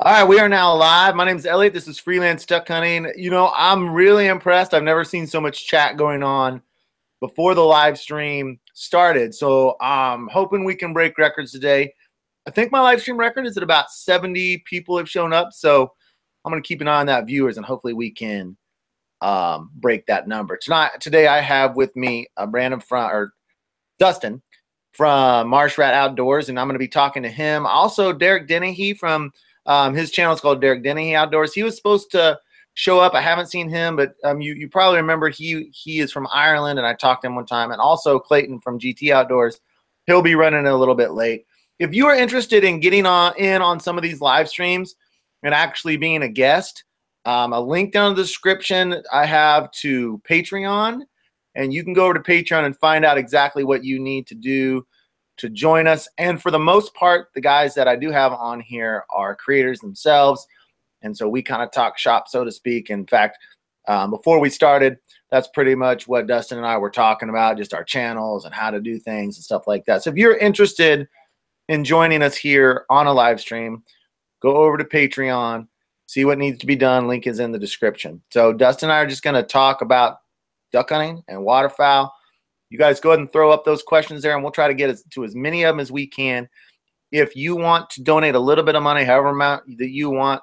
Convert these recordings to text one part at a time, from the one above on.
All right, we are now live. My name is Elliott. This is Freelance Duck Hunting. You know, I'm really impressed. I've never seen so much chat going on before the live stream started. So I'm hoping we can break records today. I think my live stream record is at about 70 people have shown up. So I'm going to keep an eye on that, viewers, and hopefully we can break that number. Today I have with me Dustin from MarshRat Outdoors, and I'm going to be talking to him. Also, Derek Dennehy from his channel is called Derek Dennehy Outdoors. He was supposed to show up. I haven't seen him, but you probably remember he is from Ireland, and I talked to him one time. And also Clayton from GT Outdoors. He'll be running a little bit late. If you are interested in getting in on some of these live streams and actually being a guest, a link down in the description I have to Patreon, and you can go over to Patreon and find out exactly what you need to do to join us. And for the most part, the guys that I do have on here are creators themselves. And so we kind of talk shop, so to speak. In fact, before we started, that's pretty much what Dustin and I were talking about, just our channels and how to do things and stuff like that. So if you're interested in joining us here on a live stream, go over to Patreon, see what needs to be done. Link is in the description. So Dustin and I are just going to talk about duck hunting and waterfowl. You guys go ahead and throw up those questions there, and we'll try to get to as many of them as we can. If you want to donate a little bit of money, however amount that you want,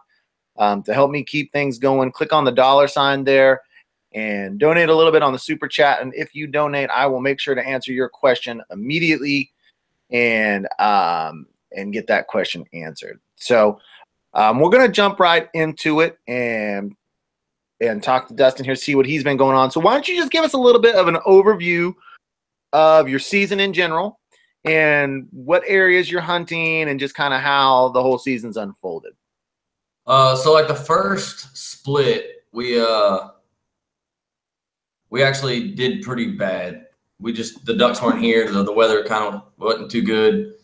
to help me keep things going, click on the $sign there and donate a little bit on the super chat. And if you donate, I will make sure to answer your question immediately and get that question answered. So we're going to jump right into it and talk to Dustin here, see what he's been going on. So why don't you just give us a little bit of an overview of your season in general and what areas you're hunting and just kind of how the whole season's unfolded. So like the first split, we actually did pretty bad. The ducks weren't here. The weather kind of wasn't too good.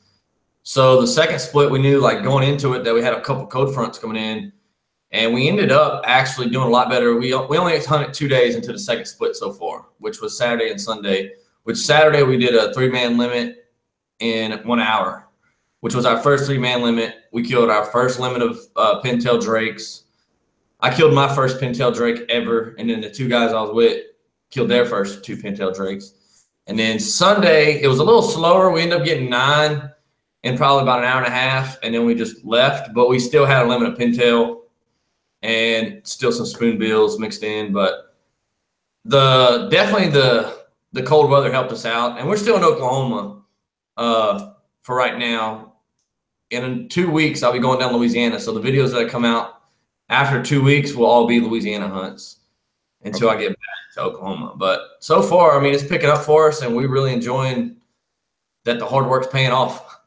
So the second split, we knew like going into it that we had a couple cold fronts coming in, and we ended up actually doing a lot better. We only hunted 2 days into the second split so far, which was Saturday and Sunday. Which Saturday we did a 3-man limit in 1 hour, which was our first 3-man limit. We killed our first limit of pintail drakes. I killed my first pintail drake ever, and then the 2 guys I was with killed their first 2 pintail drakes. And then Sunday, it was a little slower. We ended up getting 9 in probably about an hour and a half, and then we just left. But we still had a limit of pintail and still some spoonbills mixed in. But definitely the cold weather helped us out, and we're still in Oklahoma for right now. And in 2 weeks, I'll be going down to Louisiana. So the videos that come out after 2 weeks will all be Louisiana hunts until I get back to Oklahoma. But so far, I mean, it's picking up for us, and we're really enjoying that the hard work's paying off.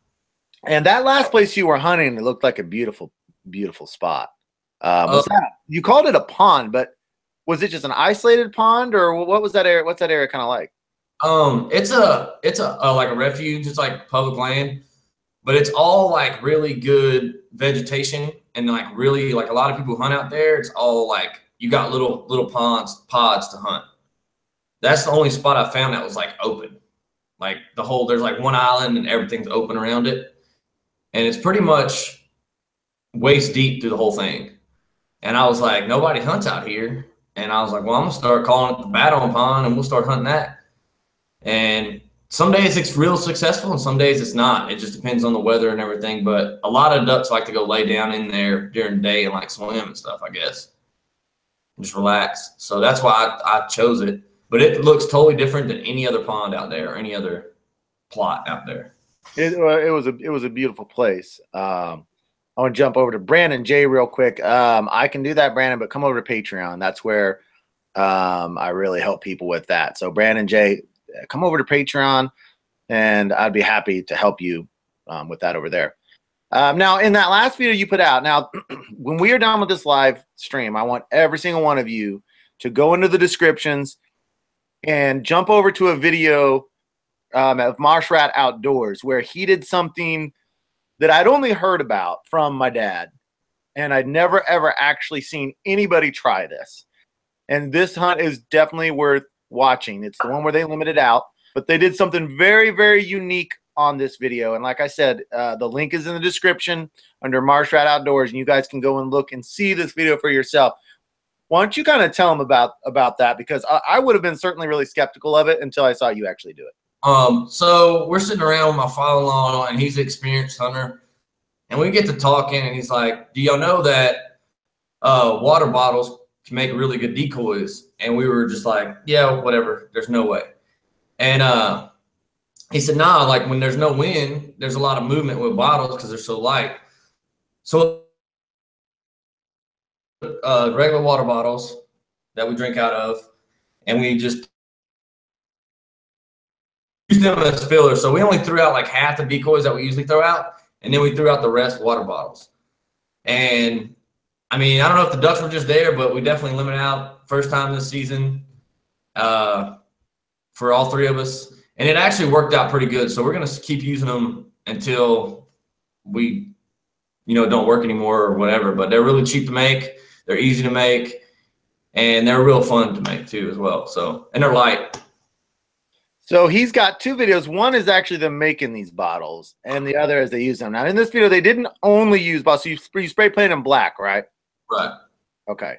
And that last place you were hunting, it looked like a beautiful, beautiful spot. You called it a pond, but was it just an isolated pond, or what was that area? What's that area kind of like? It's like a refuge. It's like public land, but it's all like really good vegetation, and like really like a lot of people hunt out there. It's all like you got little pods to hunt. That's the only spot I found that was like open. Like there's like one island and everything's open around it, and it's pretty much waist deep through the whole thing. And I was like, nobody hunts out here. And I was like, well, I'm gonna start calling it the Battle Pond, and we'll start hunting that. And some days it's real successful, and some days it's not. It just depends on the weather and everything. But a lot of ducks like to go lay down in there during the day and like swim and stuff, I guess. Just relax. So that's why I chose it. But it looks totally different than any other pond out there or any other plot out there. It was a beautiful place. I want to jump over to Brandon J real quick. I can do that, Brandon, but come over to Patreon. That's where I really help people with that. So Brandon J, come over to Patreon, and I'd be happy to help you with that over there. Now, in that last video you put out, now, when we are done with this live stream, I want every single one of you to go into the descriptions and jump over to a video of MarshRat Outdoors, where he did something that I'd only heard about from my dad, and I'd never, ever actually seen anybody try this. And this hunt is definitely worth watching. It's the one where they limited out, but they did something very, very unique on this video. And like I said, the link is in the description under MarshRat Outdoors, and you guys can go and look and see this video for yourself. Why don't you kind of tell them about that? Because I would have been certainly really skeptical of it until I saw you actually do it. So we're sitting around with my father-in-law, and he's an experienced hunter, and we get to talking, and he's like, do y'all know that water bottles can make really good decoys? And we were just like, yeah, whatever, there's no way. And he said, nah, like when there's no wind, there's a lot of movement with bottles because they're so light. So regular water bottles that we drink out of, and we just use them as fillers. So we only threw out like half the decoys that we usually throw out, and then we threw out the rest water bottles. And I mean, I don't know if the ducks were just there, but we definitely limited out first time this season for all three of us. And it actually worked out pretty good. So we're going to keep using them until we, don't work anymore or whatever. But they're really cheap to make. They're easy to make. And they're real fun to make too as well. So, and they're light. So he's got two videos. One is actually them making these bottles, and the other is they use them. Now in this video, they didn't only use bottles. So you spray paint them black, right? Right. Okay.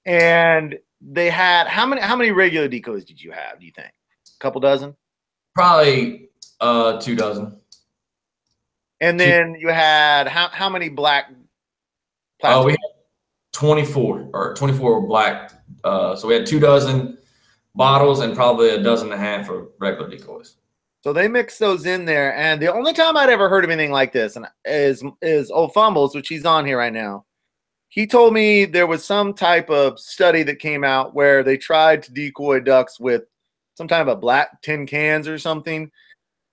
And they had how many regular decoys did you have, do you think? A couple dozen? Probably 2 dozen. And then you had how many black plastic? We had 24 black. So we had 2 dozen bottles and probably 1.5 dozen of regular decoys. So they mixed those in there. And the only time I'd ever heard of anything like this is Old Fumbles, which he's on here right now. He told me there was some type of study that came out where they tried to decoy ducks with some type of black tin cans or something,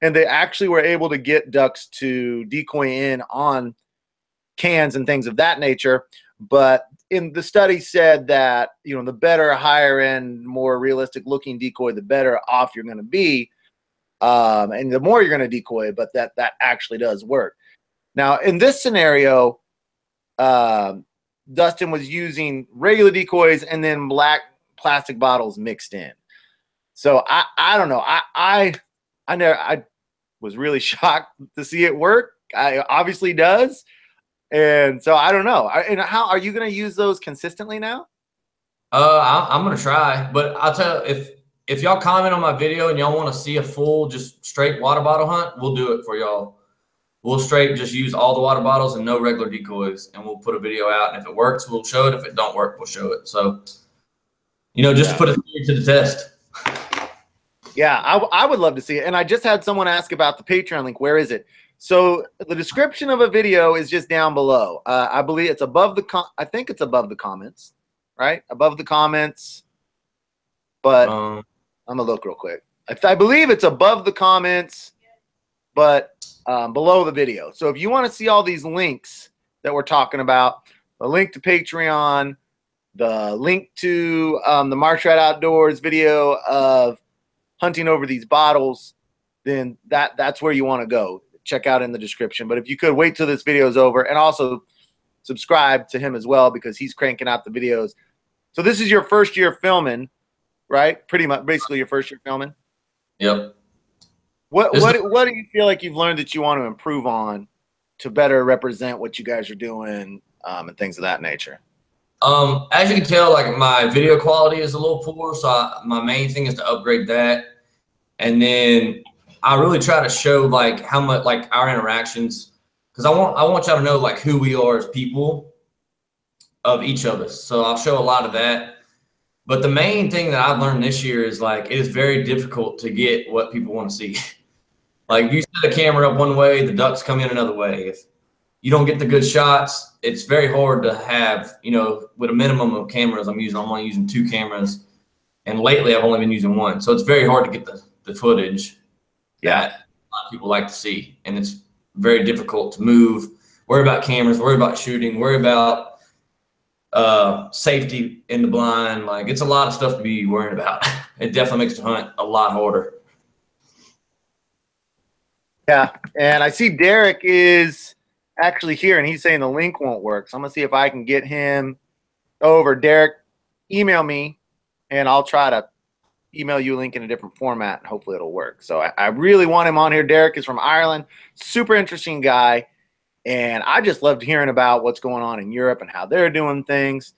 and they actually were able to get ducks to decoy in on cans and things of that nature. But in the study said that, the better, higher end, more realistic looking decoy, the better off you're going to be. And the more you're going to decoy, but that actually does work. Now in this scenario, Dustin was using regular decoys and then black plastic bottles mixed in. So I don't know. I was really shocked to see it work. It obviously does. And so I don't know. And how are you going to use those consistently now? I'm going to try, but I'll tell you, if y'all comment on my video and y'all want to see a full, just straight water bottle hunt, we'll do it for y'all. We'll straight just use all the water bottles and no regular decoys, and we'll put a video out. And if it works, we'll show it. If it don't work, we'll show it. So, just put it to the test. Yeah, I would love to see it. And I just had someone ask about the Patreon link. Where is it? So the description of a video is just down below. I believe it's above I think it's above the comments, right? Above the comments. But I'm gonna look real quick. I believe it's above the comments, but below the video. So if you want to see all these links that we're talking about, the link to Patreon, the link to the MarshRat Outdoors video of hunting over these bottles, then that's where you want to go. Check out in the description. But if you could wait till this video is over, and also subscribe to him as well, because he's cranking out the videos. So this is your first year filming, right? Pretty much, basically your first year filming. Yep. What do you feel like you've learned that you want to improve on to better represent what you guys are doing and things of that nature? As you can tell, like my video quality is a little poor, so my main thing is to upgrade that. And then I really try to show like how much, like our interactions, because I want y'all to know like who we are as people of each of us. So I'll show a lot of that. But the main thing that I've learned this year is like it is very difficult to get what people want to see. Like you set a camera up one way, the ducks come in another way. If you don't get the good shots, it's very hard to have, with a minimum of cameras I'm only using 2 cameras. And lately I've only been using 1. So it's very hard to get the footage that a lot of people like to see. And it's very difficult to move, worry about cameras, worry about shooting, worry about safety in the blind. Like it's a lot of stuff to be worrying about. It definitely makes the hunt a lot harder. Yeah, and I see Derek is actually here, and he's saying the link won't work. So I'm gonna see if I can get him over. Derek, email me, and I'll try to email you a link in a different format, and hopefully it'll work. So I really want him on here. Derek is from Ireland, super interesting guy, and I just loved hearing about what's going on in Europe and how they're doing things.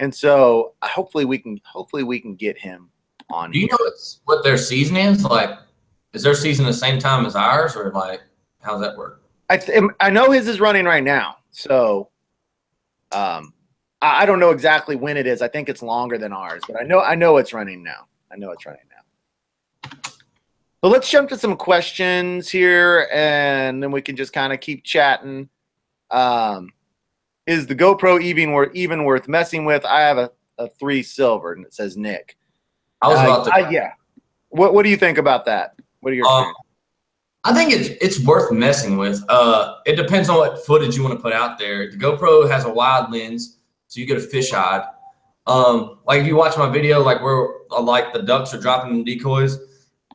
And so hopefully we can get him on. Do you know what their season is? Like, is their season the same time as ours, or like, how's that work? I know his is running right now, so I don't know exactly when it is. I think it's longer than ours, but I know it's running now. So let's jump to some questions here, and then we can just kind of keep chatting. Is the GoPro even worth messing with? I have a 3 silver, and it says Nick. I was about to. Yeah. What do you think about that? What are your experiences? I think it's worth messing with. It depends on what footage you want to put out there. The GoPro has a wide lens, so you get a fisheye. Like if you watch my video, like where like the ducks are dropping the decoys,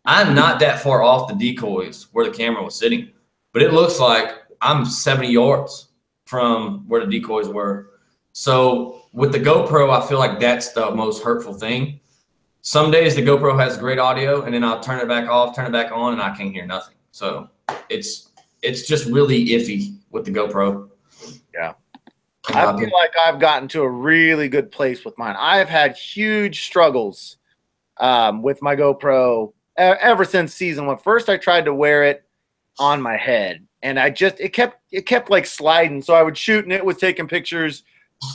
I'm not that far off the decoys where the camera was sitting, but it looks like I'm 70 yards from where the decoys were. So with the GoPro, I feel like that's the most hurtful thing. Some days the GoPro has great audio, and then I'll turn it back off, turn it back on, and I can't hear nothing. So it's just really iffy with the GoPro. Yeah. I feel like I've gotten to a really good place with mine. I've had huge struggles with my GoPro ever since season 1. First, I tried to wear it on my head, and it kept like sliding. So I would shoot, and it was taking pictures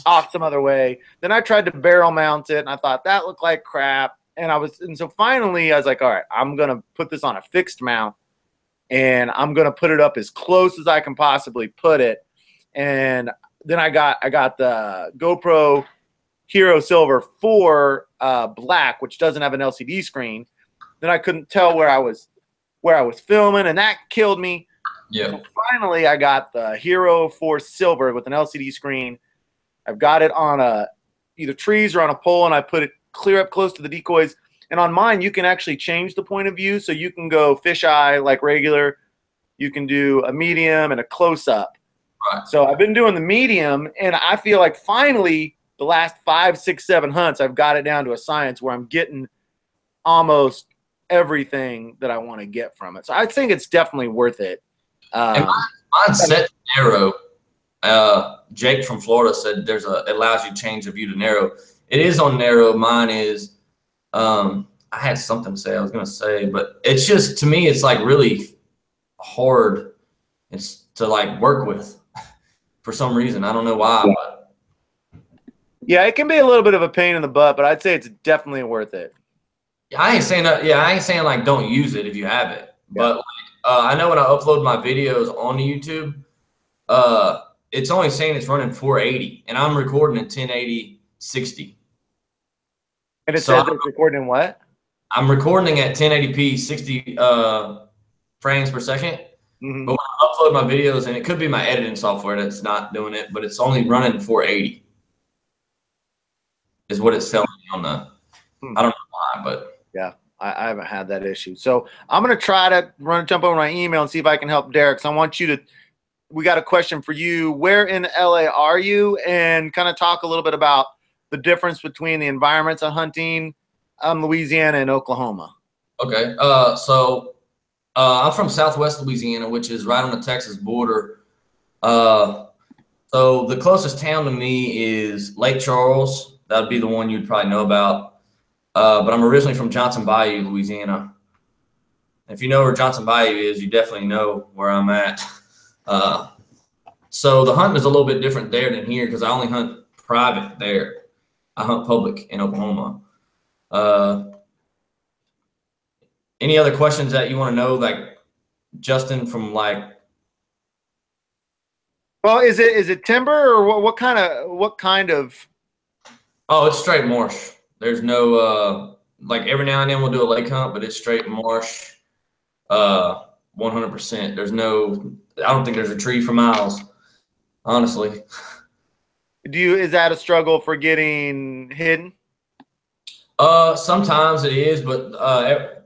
off some other way. Then I tried to barrel mount it, and I thought that looked like crap. And so finally I was like, all right, I'm gonna put this on a fixed mount, and I'm gonna put it up as close as I can possibly put it. And then I got the GoPro Hero Silver 4 black, which doesn't have an LCD screen. Then I couldn't tell where I was filming, and that killed me. Yeah. So finally, I got the Hero 4 Silver with an LCD screen. I've got it on either trees or on a pole, and I put it clear up close to the decoys. And on mine, you can actually change the point of view, so you can go fisheye like regular. You can do a medium and a close-up. Right. So I've been doing the medium, and I feel like finally the last 5, 6, 7 hunts, I've got it down to a science where I'm getting almost everything that I want to get from it. So I think it's definitely worth it. And mine's set to narrow. Jake from Florida said it allows you to change the view to narrow. It is on narrow. Mine is. I had something to say I was going to say, but it's just, to me, it's like really hard. It's to like work with for some reason. I don't know why. Yeah. But. Yeah, it can be a little bit of a pain in the butt, but I'd say it's definitely worth it. I ain't saying that. Yeah, I ain't saying like don't use it if you have it. Yeah. But like, I know when I upload my videos on YouTube, it's only saying it's running 480, and I'm recording in 1080 60. And it says it's recording in what? I'm recording at 1080p 60 frames per second. Mm-hmm. But when I upload my videos, and it could be my editing software that's not doing it, but it's only running 480 is what it's telling me on the. I don't know why, but yeah, I haven't had that issue. So I'm gonna try to jump over my email and see if I can help Derek. So I want you to. We got a question for you. Where in LA are you? And kind of talk a little bit about the difference between the environments of hunting, Louisiana and Oklahoma. Okay. So I'm from Southwest Louisiana, which is right on the Texas border. So the closest town to me is Lake Charles. That would be the one you'd probably know about. But I'm originally from Johnson Bayou, Louisiana. If you know where Johnson Bayou is, you definitely know where I'm at. So the hunting is a little bit different there than here because I only hunt private there. I hunt public in Oklahoma. Any other questions that you want to know, like Justin from like? Well, is it timber or what kind of? Oh, it's straight marsh. There's no like every now and then we'll do a lake hunt, but it's straight marsh. 100%. There's no. I don't think there's a tree for miles. Honestly. Is that a struggle for getting hidden? Sometimes it is, but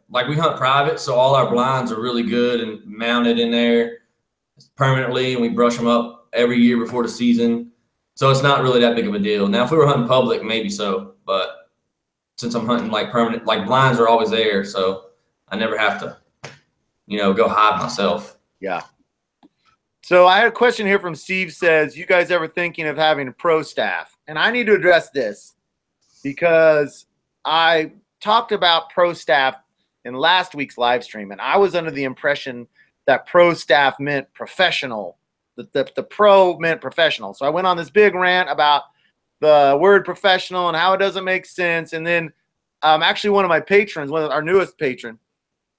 like we hunt private, so all our blinds are really good and mounted in there permanently, and we brush them up every year before the season. So it's not really that big of a deal. Now, if we were hunting public, maybe so, but since I'm hunting like permanent, like blinds are always there, so I never have to, you know, go hide myself. Yeah. So I had a question here from Steve. Says, you guys ever thinking of having a pro staff? And I need to address this because I talked about pro staff in last week's live stream, and I was under the impression that pro staff meant professional. The pro meant professional. So I went on this big rant about the word professional and how it doesn't make sense. And then actually one of my patrons, one of our newest patron,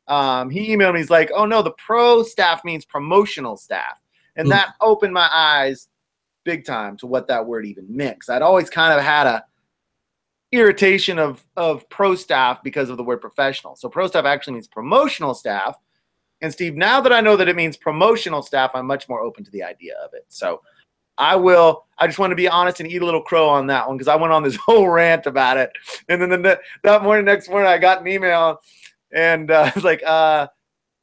he emailed me. He's like, oh, no, the pro staff means promotional staff. And that opened my eyes big time to what that word even meant. Because I'd always kind of had a irritation of pro staff because of the word professional. So pro staff actually means promotional staff. And Steve, now that I know that it means promotional staff, I'm much more open to the idea of it. So I just want to be honest and eat a little crow on that one because I went on this whole rant about it. And then next morning, I got an email and I was like,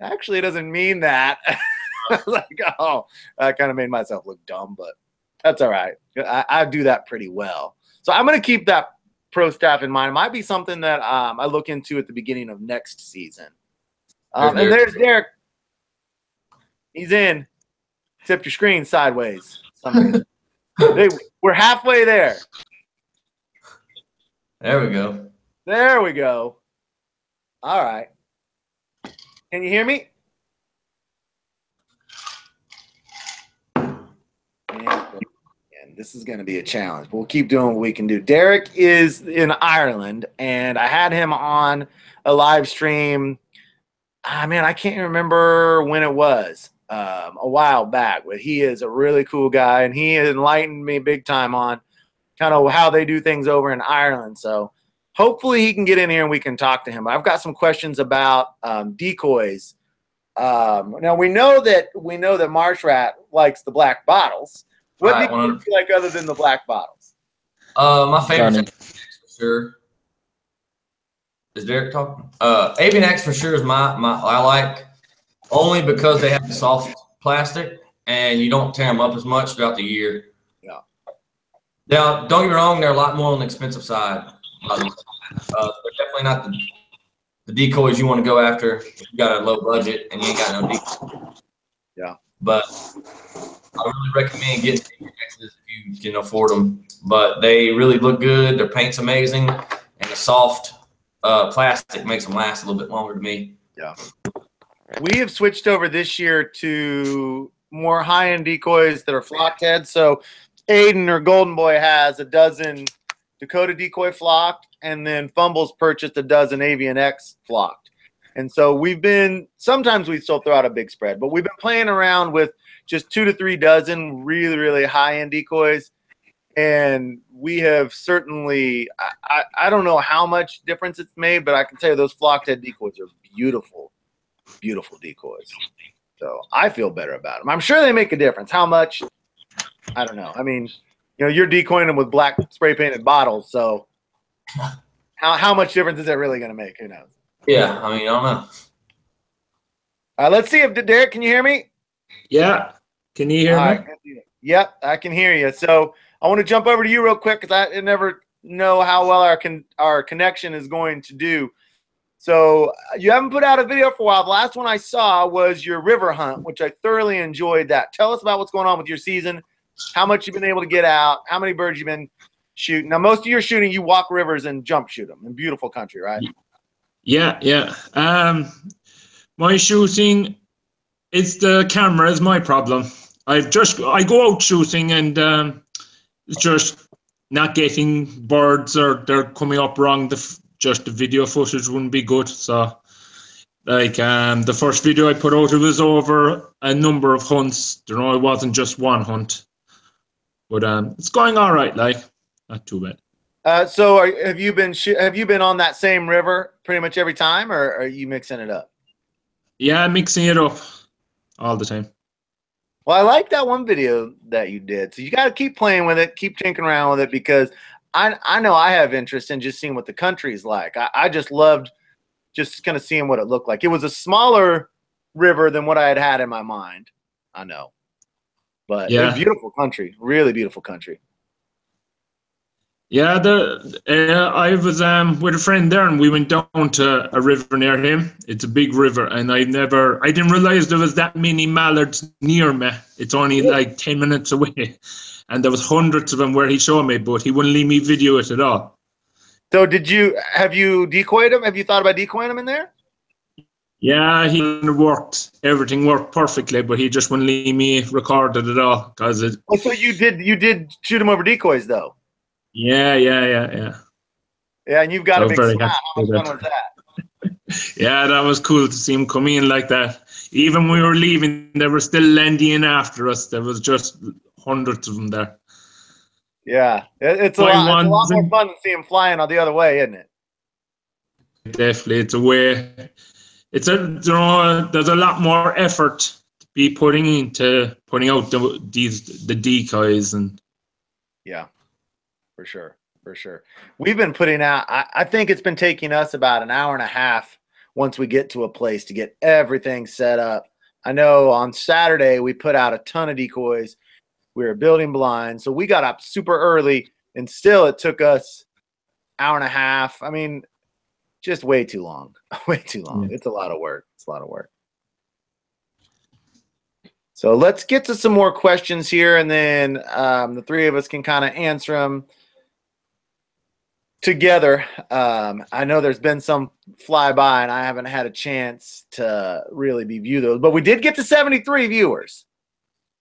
actually, it doesn't mean that. I was like, oh, I kind of made myself look dumb, but that's all right. I do that pretty well. So I'm going to keep that pro staff in mind. It might be something that I look into at the beginning of next season. And there's Derek. He's in. Tip your screen sideways. Hey, we're halfway there. There we go. There we go. All right. Can you hear me? And this is going to be a challenge. We'll keep doing what we can do. Derek is in Ireland, and I had him on a live stream. Man, I can't remember when it was. A while back, but he is a really cool guy, and he enlightened me big time on kind of how they do things over in Ireland. So hopefully he can get in here and we can talk to him. I've got some questions about decoys. Now we know that MarshRat likes the black bottles. What decoys do you like other than the black bottles? My favorite for sure. Is Derek talking? Avian X for sure is I like. Only because they have the soft plastic and you don't tear them up as much throughout the year. Yeah. Now, don't get me wrong, they're a lot more on the expensive side. They're definitely not the decoys you want to go after if you got a low budget and you ain't got no decoys. Yeah. But I really recommend getting Avian X's if you can afford them. But they really look good. Their paint's amazing. And the soft plastic makes them last a little bit longer to me. Yeah. We have switched over this year to more high-end decoys that are flocked heads. So Aiden or Golden Boy has a dozen Dakota decoy flocked, and then Fumbles purchased a dozen Avian X flocked. And so sometimes we still throw out a big spread, but we've been playing around with just 2 to 3 dozen really, really high-end decoys. And we have certainly, I don't know how much difference it's made, but I can tell you those flocked head decoys are beautiful. Beautiful decoys. So I feel better about them. I'm sure they make a difference. How much? I don't know. I mean, you're decoying them with black spray painted bottles. So how much difference is that really going to make? Who knows? Yeah. I mean, I don't know. Let's see if Derek, can you hear me? Yeah. Can you hear me? Yep, I can hear you. So I want to jump over to you real quick because I never know how well our connection is going to do. So you haven't put out a video for a while. The last one I saw was your river hunt, which I thoroughly enjoyed that. Tell us about what's going on with your season, how much you've been able to get out, how many birds you've been shooting. Now, most of your shooting, you walk rivers and jump shoot them in beautiful country, right? Yeah. My shooting, it's the camera is my problem. I go out shooting and it's just not getting birds or they're coming up wrong. Just the video footage wouldn't be good. So like the first video I put out, it was over a number of hunts. It wasn't just one hunt. But it's going all right, like not too bad. So have you been on that same river pretty much every time, or are you mixing it up? Yeah, mixing it up all the time. Well, I like that one video that you did. So you got to keep playing with it, keep tinkering around with it, because I know I have interest in just seeing what the country is like. I just loved just kind of seeing what it looked like. It was a smaller river than what I had in my mind. I know. But yeah, beautiful country, really beautiful country. Yeah, I was with a friend there, and we went down to a river near him. It's a big river, and I didn't realize there was that many mallards near me. It's only like 10 minutes away, and there was hundreds of them where he showed me, but he wouldn't let me video it at all. So have you decoyed them? Have you thought about decoying them in there? Yeah, everything worked perfectly, but he just wouldn't let me record it at all because it. Oh, so you did shoot them over decoys though? Yeah. Yeah, and you've got So a big very smile. happy How much with fun was that? Yeah, that was cool to see him come in like that. Even when we were leaving, they were still landing in after us. There was just hundreds of them there. Yeah, it's a lot more fun to see them flying on the other way, isn't it? Definitely, it's a way. There's a lot more effort to be putting into putting out the decoys and. Yeah, for sure. We've been putting out, I think it's been taking us about an hour and a half once we get to a place to get everything set up. I know on Saturday we put out a ton of decoys. We were building blinds, so we got up super early, and still it took us an hour and a half. I mean, just way too long. Way too long. Yeah. It's a lot of work. So let's get to some more questions here, and then the three of us can kind of answer them together. I know there's been some flyby, and I haven't had a chance to really view those, but we did get to 73 viewers.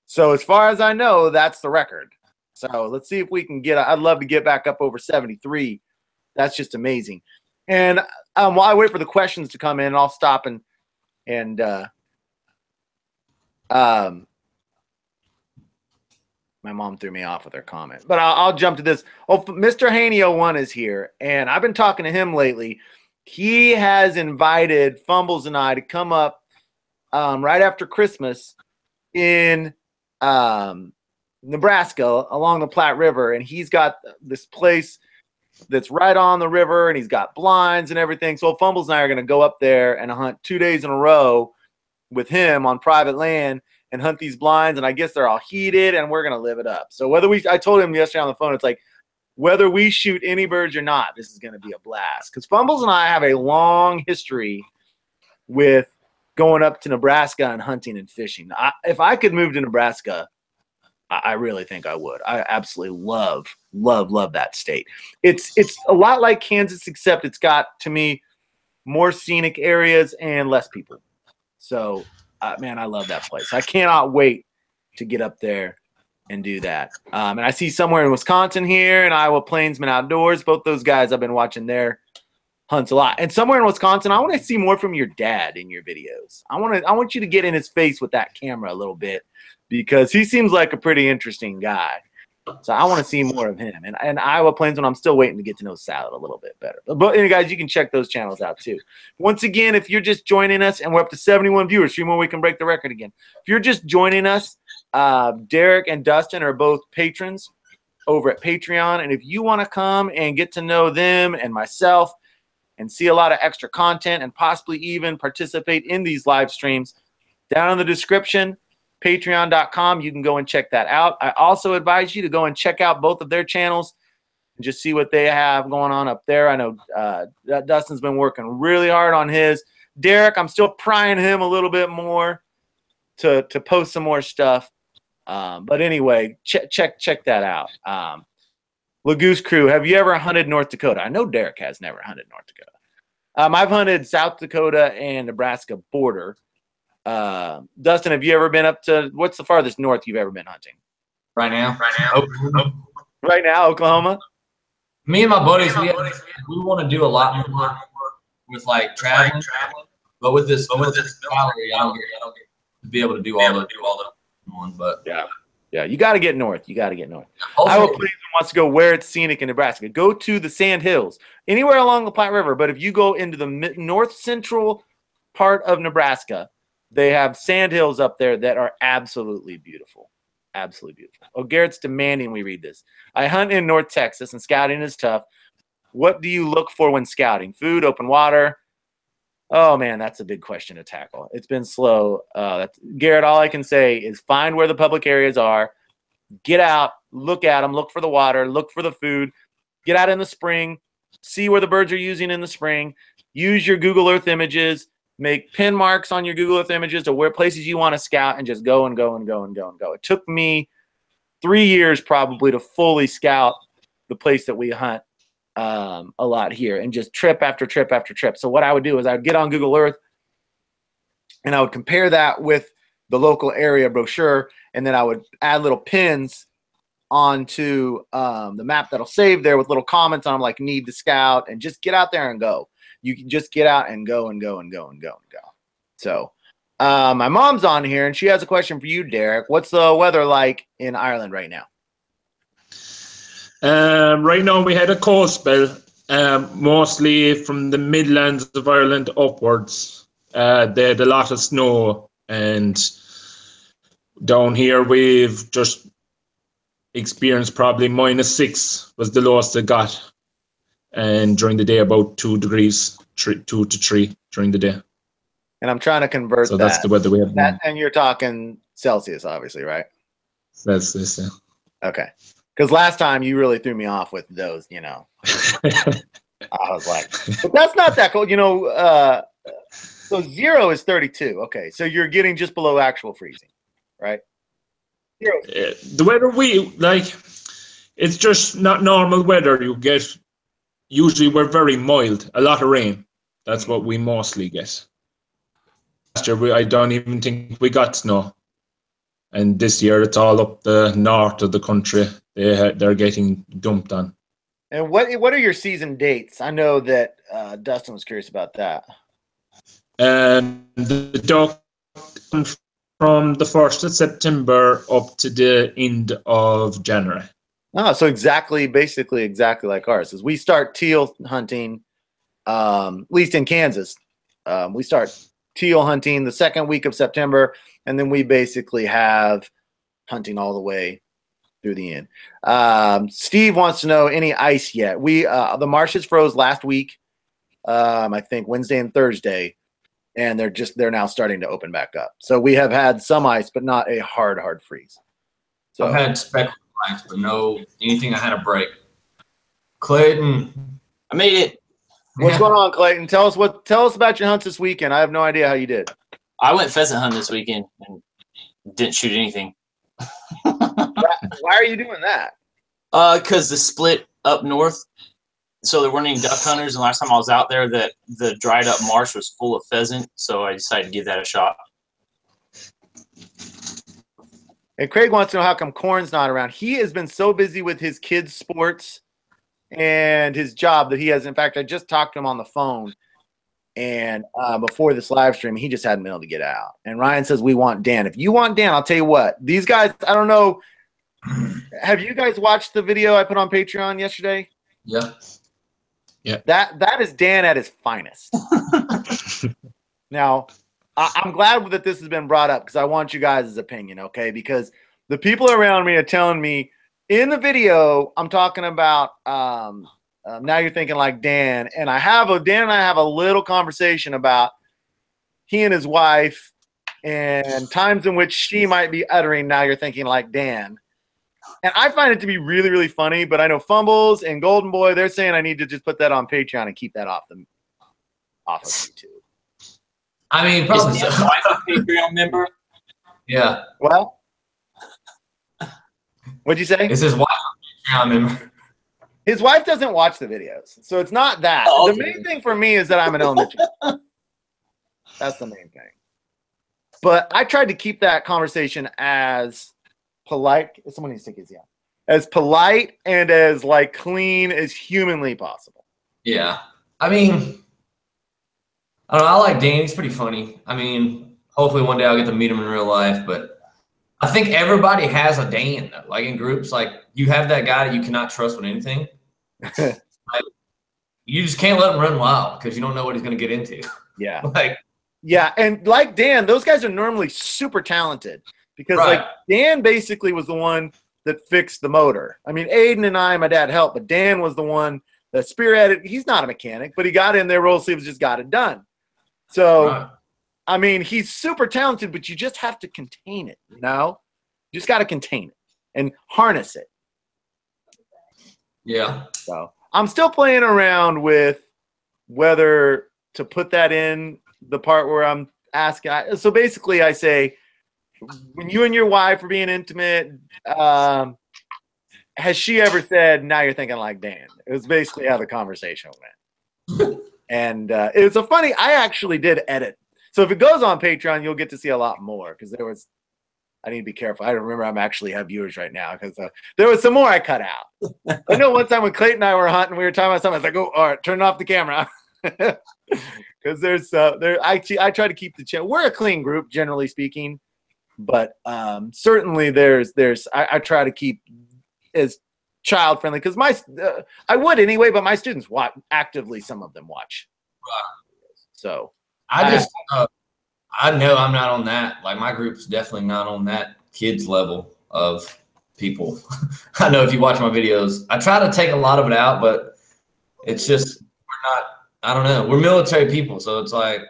So as far as I know, that's the record. So let's see if we can I'd love to get back up over 73. That's just amazing. And while I wait for the questions to come in, I'll stop and my mom threw me off with her comment, but I'll jump to this. Oh, Mr. Haney01 is here, and I've been talking to him lately. He has invited Fumbles and I to come up right after Christmas in Nebraska along the Platte River, and he's got this place that's right on the river, and he's got blinds and everything. So Fumbles and I are going to go up there and hunt 2 days in a row with him on private land and hunt these blinds, and I guess they're all heated, and we're going to live it up. So I told him yesterday on the phone, it's like, whether we shoot any birds or not, this is going to be a blast. Because Fumbles and I have a long history with going up to Nebraska and hunting and fishing. If I could move to Nebraska, I really think I would. I absolutely love that state. It's a lot like Kansas, except it's got, to me, more scenic areas and less people. So, man, I love that place. I cannot wait to get up there and do that. And I see somewhere in Wisconsin here and Iowa Plainsman Outdoors. Both those guys, I've been watching their hunts a lot. And somewhere in Wisconsin, I want to see more from your dad in your videos. I want you to get in his face with that camera a little bit, because he seems like a pretty interesting guy. So I want to see more of him. And Iowa Plainsman, I'm still waiting to get to know Salad a little bit better. But anyway, guys, you can check those channels out too. Once again, if you're just joining us, and we're up to 71 viewers, 3 more, we can break the record again. If you're just joining us, Derek and Dustin are both patrons over at Patreon. And if you want to come and get to know them and myself and see a lot of extra content and possibly even participate in these live streams, down in the description, patreon.com, you can go and check that out. I also advise you to go and check out both of their channels and just see what they have going on up there. I know Dustin's been working really hard on his. Derek, I'm still prying him a little bit more to post some more stuff. But anyway, check that out. Lagoose Crew, have you ever hunted North Dakota? I know Derek has never hunted North Dakota. I've hunted South Dakota and Nebraska border. Dustin, have you ever been up to, what's the farthest north you've ever been hunting? Right now. Right now, Oklahoma? Me and my buddies, we want to do a lot more with like traveling. But with this salary, I don't get to be able to do all the one. But yeah, you got to get north. Also, Iowa Plainsman wants to go where it's scenic in Nebraska. Go to the Sand Hills, anywhere along the Platte River. But if you go into the north central part of Nebraska, they have sand hills up there that are absolutely beautiful. Absolutely beautiful. Oh, Garrett's demanding we read this. I hunt in North Texas, and scouting is tough. What do you look for when scouting? Food, open water? Oh, man, that's a big question to tackle. It's been slow. Garrett, all I can say is find where the public areas are. Get out, look at them, look for the water, look for the food. get out in the spring, see where the birds are using in the spring, use your Google Earth images, make pin marks on your Google Earth images to where places you want to scout, and just go and go and go and go and go. It took me 3 years probably to fully scout the place that we hunt a lot here, and just trip after trip after trip. So what I would do is I would get on Google Earth and I would compare that with the local area brochure, and then I would add little pins onto the map that'll save there with little comments on them like need to scout, and just get out there and go. You can just get out and go and go and go and go and go. So my mom's on here and she has a question for you, Derek. What's the weather like in Ireland right now? Right now we had a cold spell, mostly from the Midlands of Ireland upwards. They had a lot of snow, and down here we've just experienced probably -6 was the lowest it got, and during the day about 2 degrees, 2 to 3 during the day. And I'm trying to convert so that's the weather we have now. And you're talking Celsius, obviously, right? Celsius, yeah. Okay. Because last time you really threw me off with those, you know. I was like, but that's not that cold, you know. So 0 is 32. Okay, so you're getting just below actual freezing, right? 0. The weather we like, it's just not normal weather you get. Usually we're very mild, a lot of rain. That's what we mostly get. Last year I don't even think we got snow, and this year it's all up the north of the country. They're getting dumped on. And what are your season dates? I know that Dustin was curious about that. The duck from the 1st of September up to the end of January. Oh, so basically exactly like ours. As we start teal hunting, at least in Kansas, we start teal hunting the 2nd week of September, and then we basically have hunting all the way through the end. Steve wants to know any ice yet. The marshes froze last week, I think Wednesday and Thursday, and they're now starting to open back up. So we have had some ice, but not a hard freeze. So I've had speckled ice, but no anything I had to break. Clayton, I made it. What's going on, Clayton? Tell us about your hunts this weekend. I have no idea how you did. I went pheasant hunting this weekend and didn't shoot anything. Why are you doing that? Because the split up north, so there weren't any duck hunters. And last time I was out there, the dried up marsh was full of pheasant, so I decided to give that a shot. And Craig wants to know how come Corn's not around. He has been so busy with his kids' sports and his job that he has. In fact, I just talked to him on the phone, and before this live stream, he just hadn't been able to get out. And Ryan says, we want Dan. If you want Dan, I'll tell you what. These guys, I don't know. Have you guys watched the video I put on Patreon yesterday? yeah. Yeah. That is Dan at his finest. Now, I'm glad that this has been brought up because I want you guys' opinion, okay? Because the people around me are telling me in the video, I'm talking about now you're thinking like Dan, and Dan and I have a little conversation about he and his wife and times in which she might be uttering now you're thinking like Dan. And I find it to be really, really funny, but I know Fumbles and Golden Boy, they're saying I need to just put that on Patreon and keep that off of YouTube. I mean, probably Is Dan wife a Patreon member? Yeah. Well, what'd you say? Is his wife a Patreon member? His wife doesn't watch the videos, so it's not that. Oh, The okay. main thing for me is that I'm an elementary. That's the main thing. But I tried to keep that conversation as polite. Someone needs to take his out. As polite and as like clean as humanly possible. Yeah. I mean, I don't know. I like Dan. He's pretty funny. I mean, hopefully one day I'll get to meet him in real life. But I think everybody has a Dan, though. Like in groups, like you have that guy that you cannot trust with anything. Like, you just can't let him run wild because you don't know what he's going to get into. Yeah. Yeah, and like Dan, those guys are normally super talented because right. like Dan basically was the one that fixed the motor. I mean, Aiden and my dad helped, but Dan was the one that spearheaded. He's not a mechanic, but he got in there, roll sleeves, just got it done. So, Right. I mean, he's super talented, but you just have to contain it, you know? You just got to contain it and harness it. Yeah. So, I'm still playing around with whether to put that in the part where I'm asking. So basically, I say, when you and your wife are being intimate, has she ever said, "Now you're thinking like Dan"? It was basically how the conversation went. And it was I actually did edit. So if it goes on Patreon, you'll get to see a lot more because I need to be careful. I remember I'm actually have viewers right now because there was some more I cut out. I know one time when Clayton and I were hunting, we were talking about something. I was like, "Oh, all right, turn off the camera." Because I try to keep the channel. We're a clean group, generally speaking, but certainly I try to keep as child friendly because I would anyway, but my students watch actively. Some of them watch. So I know I'm not on that. Like my group's definitely not on that kids level of people. I know if you watch my videos, I try to take a lot of it out, but it's just we're not. I don't know. We're military people, so it's like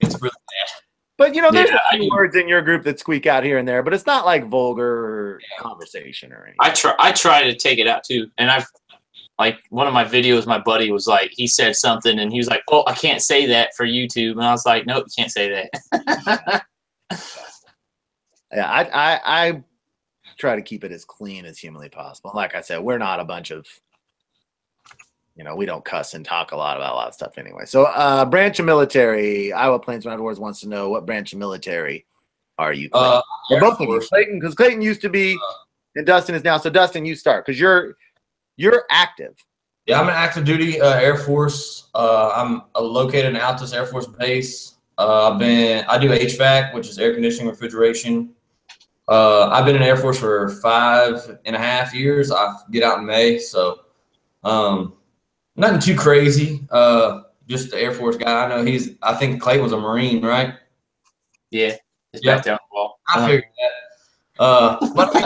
it's really bad. But there's a few words in your group that squeak out here and there, but it's not like vulgar conversation or anything. I try to take it out too, and I've like one of my videos. My buddy was like, he said something, and he was like, "Oh, I can't say that for YouTube," and I was like, "Nope, you can't say that." Yeah, I try to keep it as clean as humanly possible. Like I said, we're not a bunch of. We don't cuss and talk a lot about a lot of stuff anyway. So, branch of military, Iowa Plains Outdoors wants to know what branch of military are you? Both of you, Clayton, because Clayton used to be, and Dustin is now. So, Dustin, you start because you're active. Yeah, I'm an active duty Air Force. I'm located in Altus Air Force Base. I do HVAC, which is air conditioning, refrigeration. I've been in the Air Force for 5.5 years. I get out in May, so. Nothing too crazy. Just the Air Force guy. I know I think Clayton was a Marine, right? Yeah. Back down the wall. I figured that. But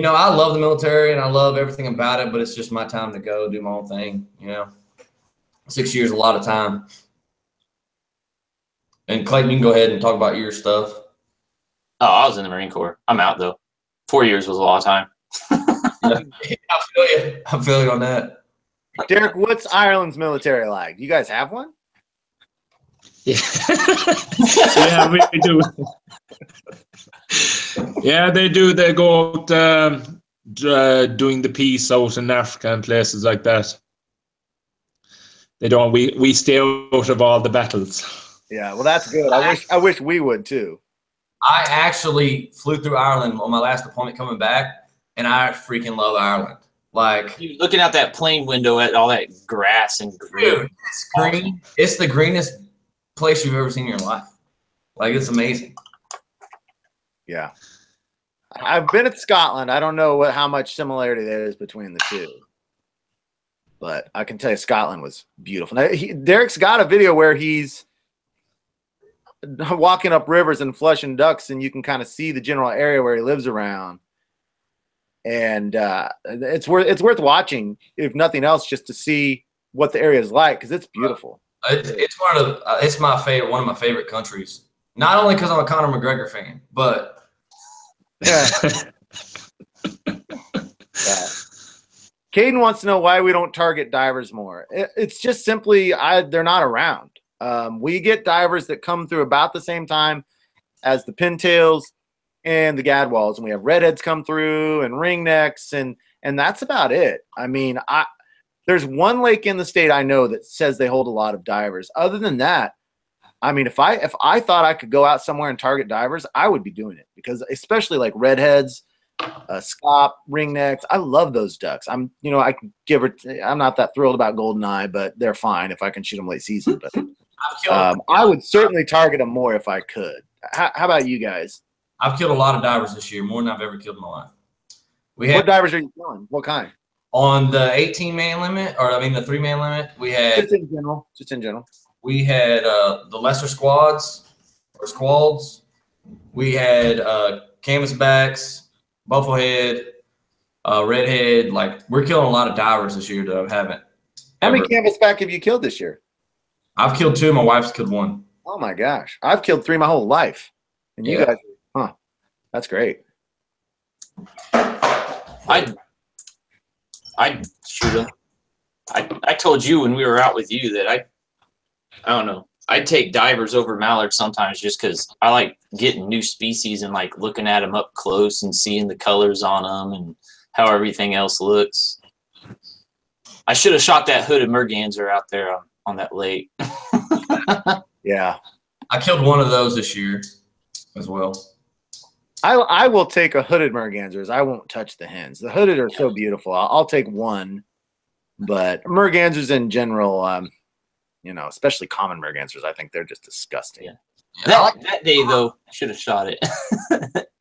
I love the military and I love everything about it, but it's just my time to go do my own thing. 6 years, a lot of time. And Clayton, you can go ahead and talk about your stuff. Oh, I was in the Marine Corps. I'm out though. 4 years was a lot of time. I feel you on that. Derek, what's Ireland's military like? Do you guys have one? Yeah, yeah, we do. Yeah, they do. They go out doing the peace out in Africa and places like that. They don't. We stay out of all the battles. Yeah, well, that's good. I wish we would too. I actually flew through Ireland on my last deployment coming back, and I freaking love Ireland. Like you're looking out that plane window at all that grass and green. Dude, it's green. It's the greenest place you've ever seen in your life. Like it's amazing. Yeah, I've been at Scotland. I don't know how much similarity there is between the two, but I can tell you Scotland was beautiful. Now, Derek's got a video where he's walking up rivers and flushing ducks, and you can kind of see the general area where he lives around. And it's worth watching, if nothing else, just to see what the area is like because it's beautiful. It's one of my favorite countries. Not only because I'm a Conor McGregor fan, but yeah. Yeah. Caden wants to know why we don't target divers more. It's just simply they're not around. We get divers that come through about the same time as the pintails and the gadwalls, and we have redheads come through and ringnecks, and that's about it. I mean, there's one lake in the state I know that says they hold a lot of divers. Other than that, I mean, if I thought I could go out somewhere and target divers, I would be doing it because especially like redheads, scop, ringnecks, I love those ducks. I can give her. I'm not that thrilled about goldeneye, but they're fine if I can shoot them late season. But I would certainly target them more if I could. How about you guys? I've killed a lot of divers this year, more than I've ever killed in my life. What divers are you killing? What kind? On the 18-man limit, or I mean the 3-man limit, we had just in general. We had the lesser squads or squads. We had canvasbacks, bufflehead, redhead. Like we're killing a lot of divers this year that I haven't. How many canvasback have you killed this year? I've killed 2. My wife's killed 1. Oh my gosh, I've killed 3 my whole life, and you guys, that's great. I'd shoot them. I told you when we were out with you that I don't know. I'd take divers over mallards sometimes just because I like getting new species and like looking at them up close and seeing the colors on them and how everything else looks. I should have shot that hooded merganser out there on that lake. Yeah. I killed one of those this year as well. I will take a hooded mergansers. I won't touch the hens. The hooded are so beautiful. I'll take one, but mergansers in general, you know, especially common mergansers, I think they're just disgusting. Yeah. That day though, I should have shot it.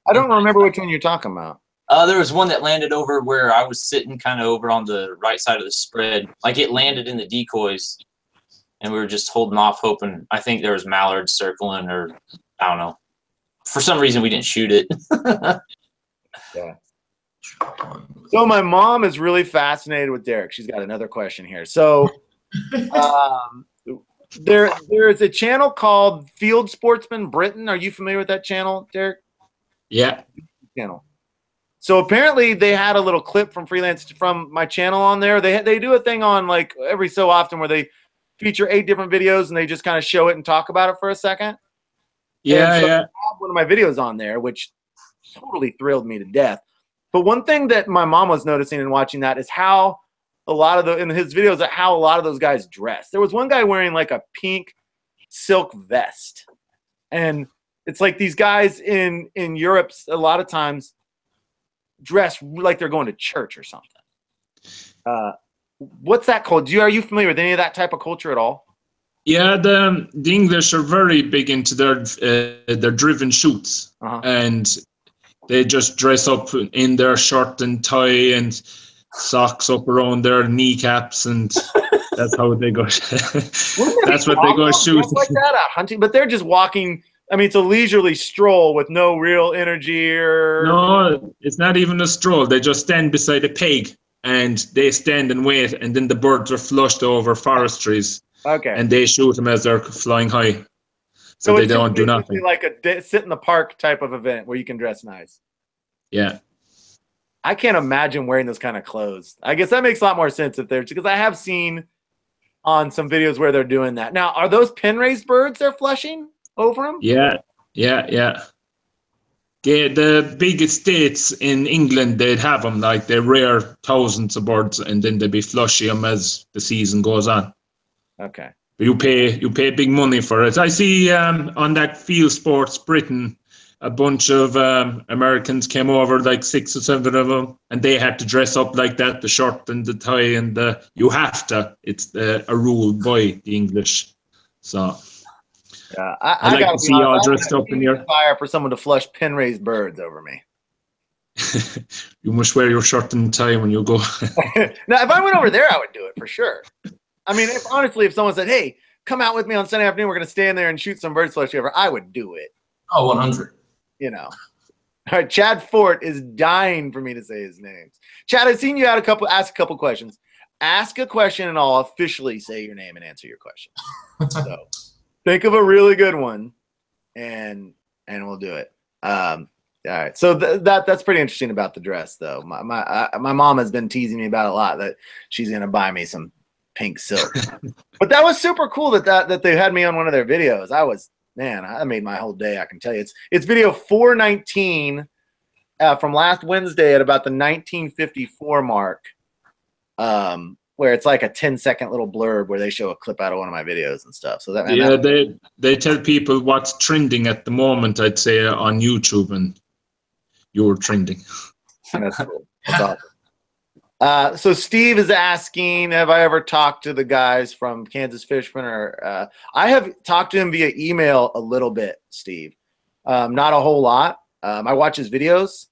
I don't remember which one you're talking about. There was one that landed over where I was sitting kind of over on the right side of the spread. Like it landed in the decoys and we were just holding off hoping. I think there was mallards circling or I don't know. For some reason, we didn't shoot it. Yeah. So my mom is really fascinated with Derek. She's got another question here. So there is a channel called Field Sportsman Britain. Are you familiar with that channel, Derek? Yeah. Channel. So apparently they had a little clip from my channel on there. They do a thing on like every so often where they feature 8 different videos and they just kind of show it and talk about it for a second. Yeah, so yeah. I have one of my videos on there, which totally thrilled me to death. But one thing that my mom was noticing and watching that is how a lot of in his videos, how a lot of those guys dress. There was one guy wearing like a pink silk vest, and it's like these guys in Europe a lot of times dress like they're going to church or something. What's that called? Are you familiar with any of that type of culture at all? Yeah, the English are very big into their driven shoots, and they just dress up in their shirt and tie and socks up around their kneecaps, and that's how they go. That's what they go shoot. Like that out hunting, but they're just walking. I mean, it's a leisurely stroll with no real energy or. No, it's not even a stroll. They just stand beside a peg and they stand and wait, and then the birds are flushed over forest trees. Okay. And they shoot them as they're flying high. So they don't do nothing. Like a sit in the park type of event where you can dress nice. Yeah. I can't imagine wearing those kind of clothes. I guess that makes a lot more sense if they're, because I have seen on some videos where they're doing that. Now, are those pen raised birds they're flushing over them? Yeah. The big estates in England, they'd have them like they rear thousands of birds and then they'd be flushing them as the season goes on. Okay. But you pay big money for it. I see on that Field Sports Britain, a bunch of Americans came over, like 6 or 7 of them, and they had to dress up like that, the shirt and the tie and you have to. It's a rule by the English. So yeah, I like to see you all dressed up in your fire for someone to flush pen raised birds over me. You must wear your shirt and tie when you go. Now, if I went over there, I would do it for sure. I mean, if someone said, "Hey, come out with me on Sunday afternoon, we're going to stand there and shoot some bird flush over," I would do it. Oh, 100. You know. All right, Chad Fort is dying for me to say his names. Chad, I've seen you ask a couple questions. Ask a question and I'll officially say your name and answer your question. So think of a really good one and we'll do it. All right. So that's pretty interesting about the dress though. My mom has been teasing me about it a lot, that she's going to buy me some pink silk. But that was super cool that they had me on one of their videos. I made my whole day, I can tell you. It's video 419 from last Wednesday at about the 1954 mark, where it's like a 10-second little blurb where they show a clip out of one of my videos and stuff. So they tell people what's trending at the moment, I'd say, on YouTube, and you're trending. That's cool. That's awesome. So Steve is asking, have I ever talked to the guys from Kansas Fishman? Or I have talked to him via email a little bit, Steve. Not a whole lot. I watch his videos,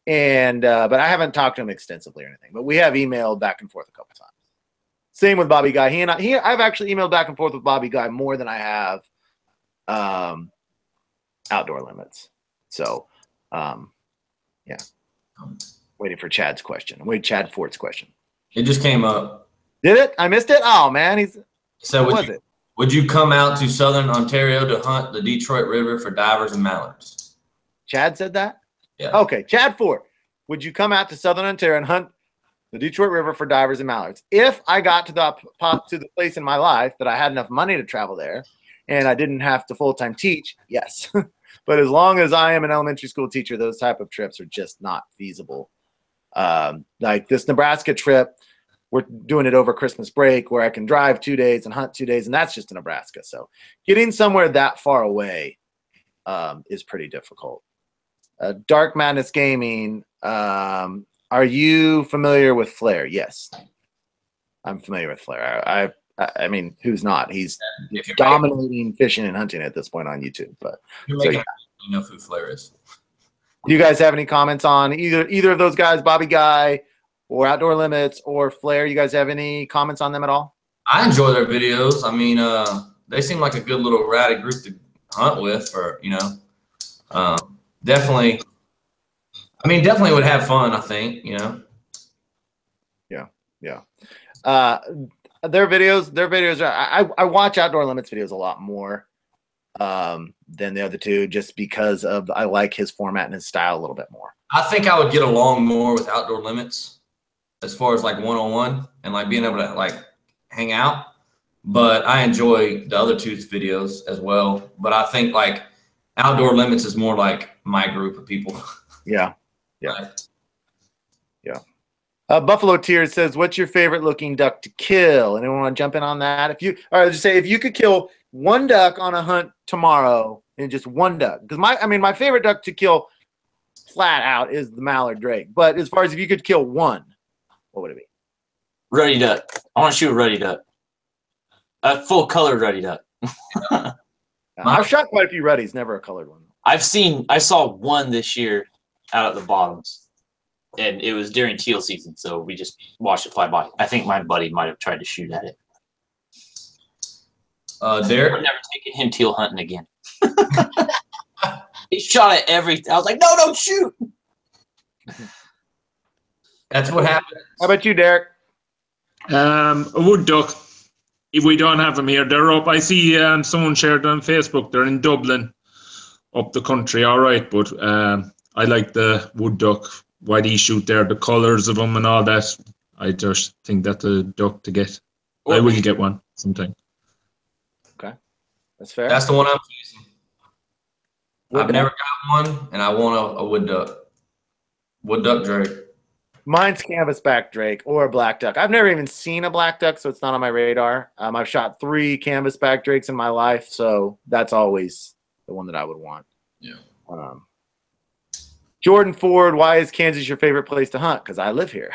and but I haven't talked to him extensively or anything. But we have emailed back and forth a couple times. Same with Bobby Guy. I've actually emailed back and forth with Bobby Guy more than I have Outdoor Limits. So, yeah. Waiting for Chad's question. Chad Fort's question. It just came up. Did it? I missed it? Oh, man. Would you come out to Southern Ontario to hunt the Detroit River for divers and mallards? Chad said that? Yeah. Okay. Chad Fort, would you come out to Southern Ontario and hunt the Detroit River for divers and mallards. If I got to the place in my life that I had enough money to travel there and I didn't have to full-time teach, yes. But as long as I am an elementary school teacher, those type of trips are just not feasible. Like this Nebraska trip, we're doing it over Christmas break where I can drive 2 days and hunt 2 days, and that's just in Nebraska. So getting somewhere that far away is pretty difficult. Dark Madness Gaming, are you familiar with Flair? Yes, I'm familiar with Flair. I mean, who's not? He's dominating fishing and hunting at this point on YouTube. But so, yeah. You know who Flair is. Do you guys have any comments on either of those guys, Bobby Guy or Outdoor Limits or Flair? You guys have any comments on them at all? I enjoy their videos. I mean, they seem like a good little ratty group to hunt with, or definitely. I mean, definitely would have fun, I think, Yeah. Their videos are, I watch Outdoor Limits videos a lot more than the other two, just because I like his format and his style a little bit more. I think I would get along more with Outdoor Limits as far as like one-on-one and like being able to like hang out. But I enjoy the other two's videos as well. But I think like Outdoor Limits is more like my group of people. Yeah. Buffalo Tears says, "What's your favorite looking duck to kill?" Anyone want to jump in on that? If you could kill one duck on a hunt tomorrow, and just one duck, because my favorite duck to kill, flat out, is the mallard drake. But as far as if you could kill one, what would it be? Ruddy duck. I want to shoot a ruddy duck. A full colored ruddy duck. I've shot quite a few ruddies, never a colored one. I saw one this year out at the bottoms. And it was during teal season, so we just watched it fly by. I think my buddy might have tried to shoot at it. Derek? I'm never taking him teal hunting again. He shot at everything. I was like, no, don't shoot. That's what happened. How about you, Derek? A wood duck. If we don't have them here, they're up. I see someone shared on Facebook. They're in Dublin, up the country. All right, but I like the wood duck. Why do you shoot there? The colors of them and all that. I just think that's a duck to get. I will get one sometime. Okay, that's fair. That's the one I'm choosing. I've never got one, and I want a wood duck. Wood duck drake. Mine's canvasback drake or a black duck. I've never even seen a black duck, so it's not on my radar. I've shot 3 canvasback drakes in my life, so that's always the one that I would want. Yeah. Jordan Ford, why is Kansas your favorite place to hunt? Because I live here.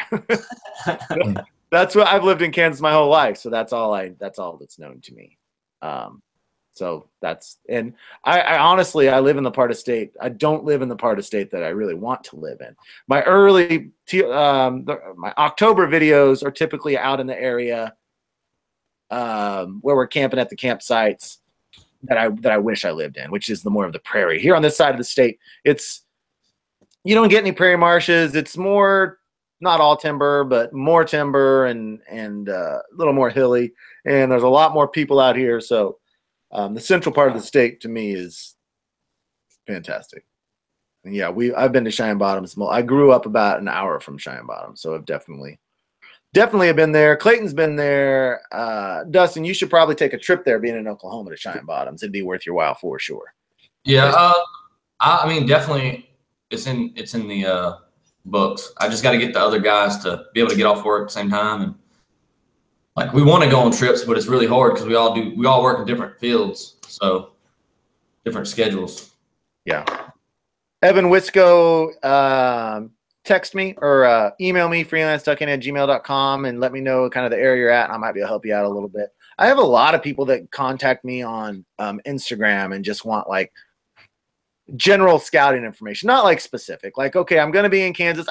That's what I've lived in Kansas my whole life, so that's all that's known to me. So that's, and I honestly, I live in the part of state. I don't live in the part of state that I really want to live in. My my October videos are typically out in the area where we're camping at the campsites that I wish I lived in, which is the more of the prairie. Here on this side of the state, you don't get any prairie marshes. It's more, not all timber, but more timber and a little more hilly. And there's a lot more people out here. So the central part of the state to me is fantastic. And yeah, I've been to Cheyenne Bottoms. I grew up about an hour from Cheyenne Bottoms, so I've definitely have been there. Clayton's been there. Dustin, you should probably take a trip there, being in Oklahoma, to Cheyenne Bottoms. It'd be worth your while for sure. Yeah, I mean, definitely. It's in the books. I just got to get the other guys to be able to get off work at the same time, and like we want to go on trips, but it's really hard because we all work in different fields, so different schedules. Yeah. Evan Wisco, text me or email me, freelanceduckhunting@gmail.com, and let me know kind of the area you're at, and I might be able to help you out a little bit. I have a lot of people that contact me on Instagram and just want like general scouting information, not like specific, like, okay, I'm going to be in Kansas.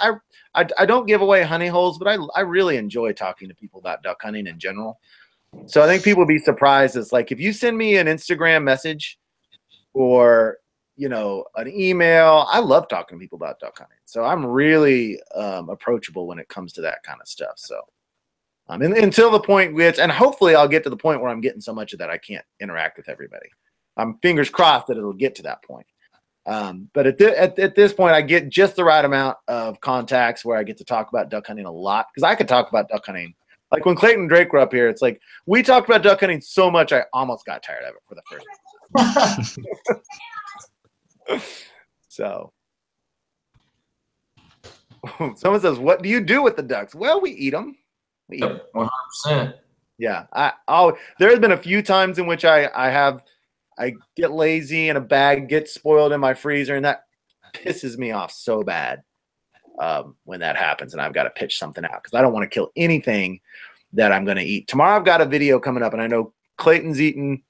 I don't give away honey holes, but I really enjoy talking to people about duck hunting in general. So I think people would be surprised. It's like, if you send me an Instagram message or, an email, I love talking to people about duck hunting. So I'm really approachable when it comes to that kind of stuff. So until the point and hopefully I'll get to the point where I'm getting so much of that I can't interact with everybody. I'm fingers crossed that it'll get to that point. But at this point, I get just the right amount of contacts where I get to talk about duck hunting a lot, because I could talk about duck hunting. Like when Clayton and Drake were up here, it's like we talked about duck hunting so much I almost got tired of it for the first. So someone says, "What do you do with the ducks?" Well, we eat them. We eat them. 100%. Yeah, there has been a few times in which I get lazy and a bag gets spoiled in my freezer, and that pisses me off so bad when that happens, and I've got to pitch something out because I don't want to kill anything that I'm going to eat. Tomorrow I've got a video coming up, and I know Clayton's eaten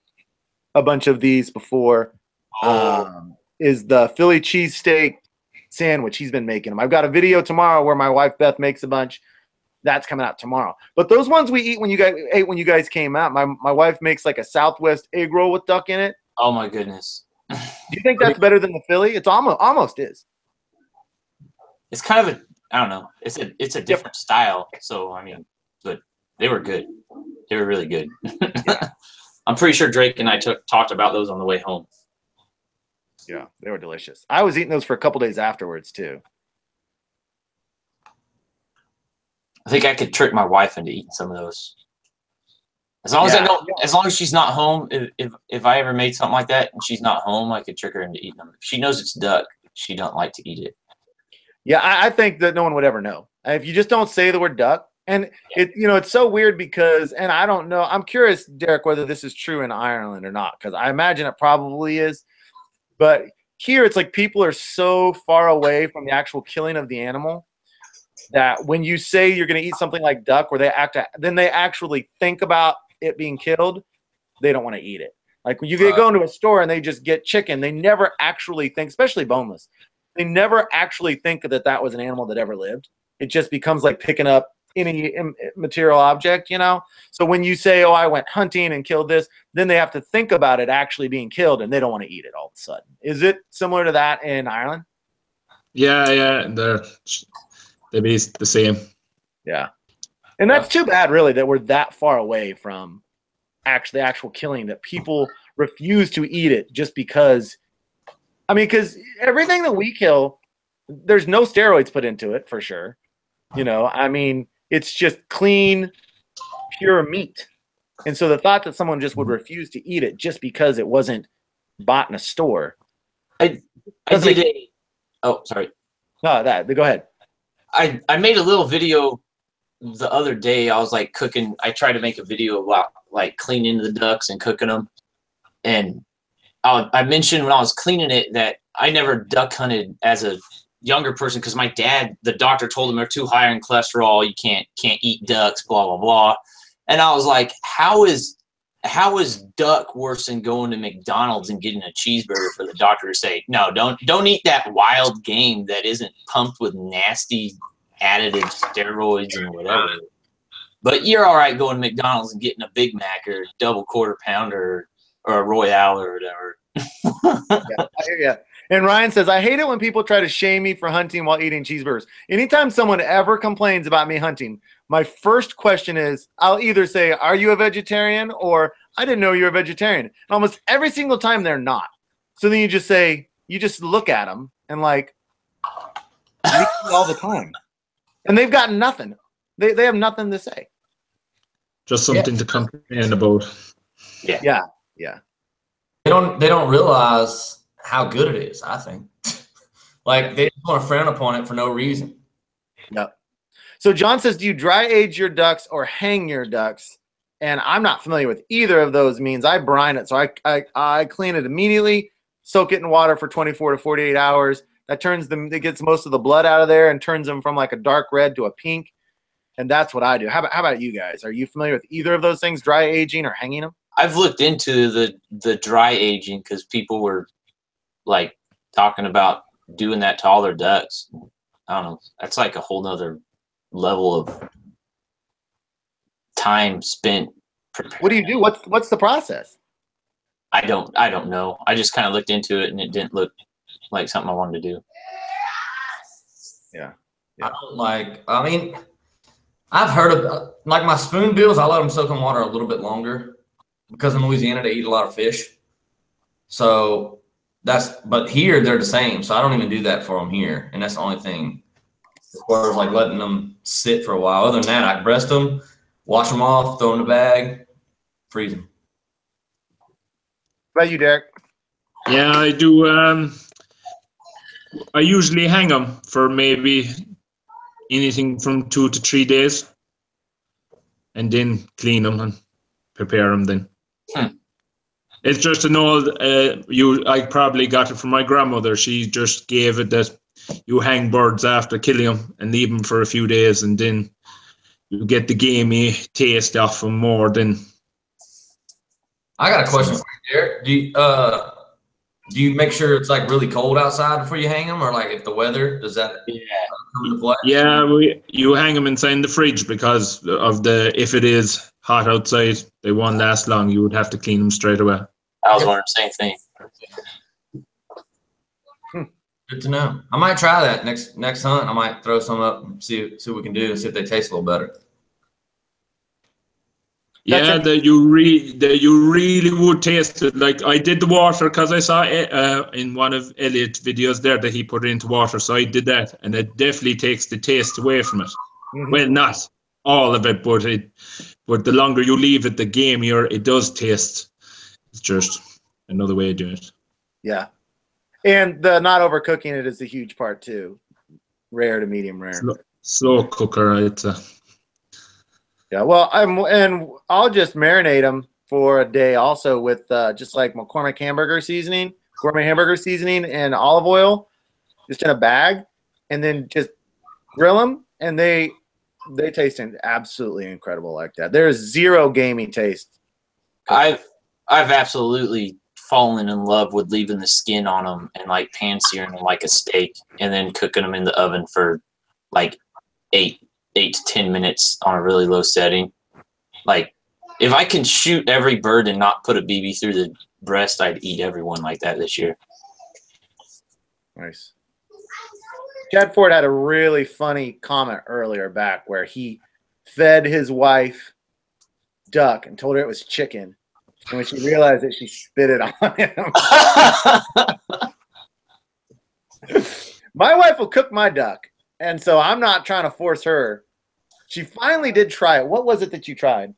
a bunch of these before. Is the Philly cheesesteak sandwich. He's been making them. I've got a video tomorrow where my wife Beth makes a bunch. That's coming out tomorrow. But those ones we eat when you guys came out, my wife makes like a Southwest egg roll with duck in it. Oh my goodness. Do you think that's better than the Philly? It's almost is. It's kind of I don't know. It's a different style. So I mean, but they were good. They were really good. I'm pretty sure Drake and I talked about those on the way home. Yeah, they were delicious. I was eating those for a couple days afterwards too. I think I could trick my wife into eating some of those. As long as I don't, as long as she's not home, if I ever made something like that and she's not home, I could trick her into eating them. If she knows it's duck, she don't like to eat it. Yeah, I think that no one would ever know. If you just don't say the word duck, and it's so weird because, and I don't know, I'm curious, Derek, whether this is true in Ireland or not, because I imagine it probably is. But here it's like people are so far away from the actual killing of the animal that when you say you're going to eat something like duck, where then they actually think about it being killed, they don't want to eat it. Like when you go into a store and they just get chicken, they never actually think, especially boneless, they never actually think that was an animal that ever lived. It just becomes like picking up any material object, So when you say, "Oh, I went hunting and killed this," then they have to think about it actually being killed, and they don't want to eat it all of a sudden. Is it similar to that in Ireland? Yeah, they'd be the same. Yeah, and that's too bad, really, that we're that far away from actual killing that people refuse to eat it just because. I mean, because everything that we kill, there's no steroids put into it for sure. I mean, it's just clean, pure meat. And so the thought that someone just would refuse to eat it just because it wasn't bought in a store. I did a. Oh, sorry. No, go ahead. I made a little video the other day. I was like cooking. I tried to make a video about like cleaning the ducks and cooking them. And I mentioned when I was cleaning it that I never duck hunted as a younger person because my dad, the doctor told him they're too high in cholesterol. You can't eat ducks, blah, blah, blah. And I was like, how is duck worse than going to McDonald's and getting a cheeseburger for the doctor to say, no, don't eat that wild game that isn't pumped with nasty additive steroids and whatever. But you're all right going to McDonald's and getting a Big Mac or double quarter pounder or a Royale or whatever. Yeah, I hear ya. And Ryan says, I hate it when people try to shame me for hunting while eating cheeseburgers. Anytime someone ever complains about me hunting, my first question is, I'll either say, are you a vegetarian? Or I didn't know you're a vegetarian. And almost every single time they're not. So then you just look at them and like, all the time. And they've got nothing. They have nothing to say. Just something to complain about. Yeah. They don't realize how good it is, I think. Like they just want to frown upon it for no reason. Yep. So John says, do you dry age your ducks or hang your ducks? And I'm not familiar with either of those means. I brine it. So I clean it immediately, soak it in water for 24 to 48 hours. That it gets most of the blood out of there and turns them from like a dark red to a pink. And that's what I do. How about you guys? Are you familiar with either of those things, dry aging or hanging them? I've looked into the dry aging because people were like talking about doing that to all their ducks. I don't know. That's like a whole nother level of time spent preparing. What do you do? What's the process? I don't know. I just kind of looked into it and it didn't look like something I wanted to do. Yeah. I mean, I've heard of like my spoonbills. I let them soak in water a little bit longer because in Louisiana they eat a lot of fish. So but here they're the same, so I don't even do that for them here, and that's the only thing. As far as like letting them sit for a while. Other than that, I breast them, wash them off, throw them in the bag, freeze them. What about you, Derek? Yeah, I do. I usually hang them for maybe anything from 2 to 3 days, and then clean them and prepare them then. It's just an old, I probably got it from my grandmother. She just gave it that you hang birds after killing them and leave them for a few days, and then you get the gamey taste off them more than. I got a question for you, Derek. Do you make sure it's like really cold outside before you hang them, or like if the weather, does that come into play? Yeah, you hang them inside the fridge because of if it is hot outside, they won't last long. You would have to clean them straight away. I was wondering the same thing. Good to know. I might try that next hunt. I might throw some up and see what we can do and see if they taste a little better. Yeah, that you really would taste it. Like I did the water because I saw in one of Elliott's videos there that he put it into water, so I did that, and it definitely takes the taste away from it. Well, not all of it, but the longer you leave it, the gamier it does taste. It's just another way of doing it. Yeah, and the not overcooking it is a huge part too. Rare to medium rare. Slow cooker, it's Yeah, well, I'll just marinate them for a day also with just like McCormick gourmet hamburger seasoning and olive oil, just in a bag, and then just grill them, and they taste absolutely incredible like that. There's zero gamey taste. I've absolutely fallen in love with leaving the skin on them and like pan searing them like a steak, and then cooking them in the oven for like 8 to 10 minutes on a really low setting. Like if I can shoot every bird and not put a BB through the breast, I'd eat everyone like that this year. Nice. Chad Ford had a really funny comment earlier back where he fed his wife duck and told her it was chicken. And when she realized it, she spit it on him. My wife will cook my duck, and so I'm not trying to force her. She finally did try it. What was it that you tried?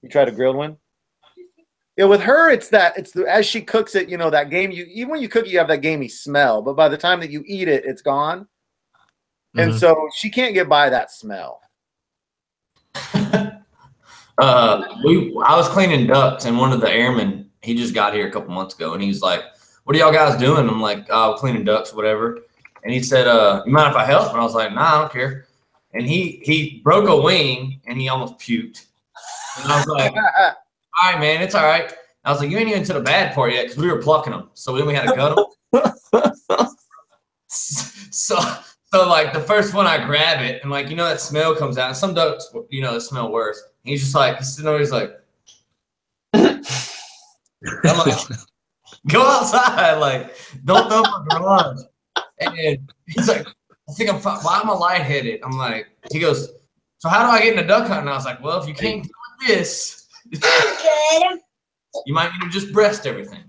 You tried a grilled one? Yeah, with her, as she cooks it, you know, that game, even when you cook it, you have that gamey smell, but by the time that you eat it, it's gone. And so she can't get by that smell. I was cleaning ducks, and one of the airmen, he just got here a couple months ago, and he's like, "What are y'all guys doing?" I'm like, "Oh, cleaning ducks, whatever." And he said, "You mind if I help?" And I was like, "Nah, I don't care." And he broke a wing, and he almost puked. And I was like, "All right, man, it's all right." I was like, "You ain't even to the bad part yet," because we were plucking them. So then we had to gut them. So like the first one, I grab it, and like, you know, that smell comes out. And some ducks, you know, they smell worse. He's just like, he's sitting over, he's like, I'm like, go outside, like, don't throw my garage. And he's like, I think I'm fine. Why am I lightheaded? I'm like, he goes, so how do I get into duck hunting? And I was like, well, if you can't do this, you might need to just breast everything.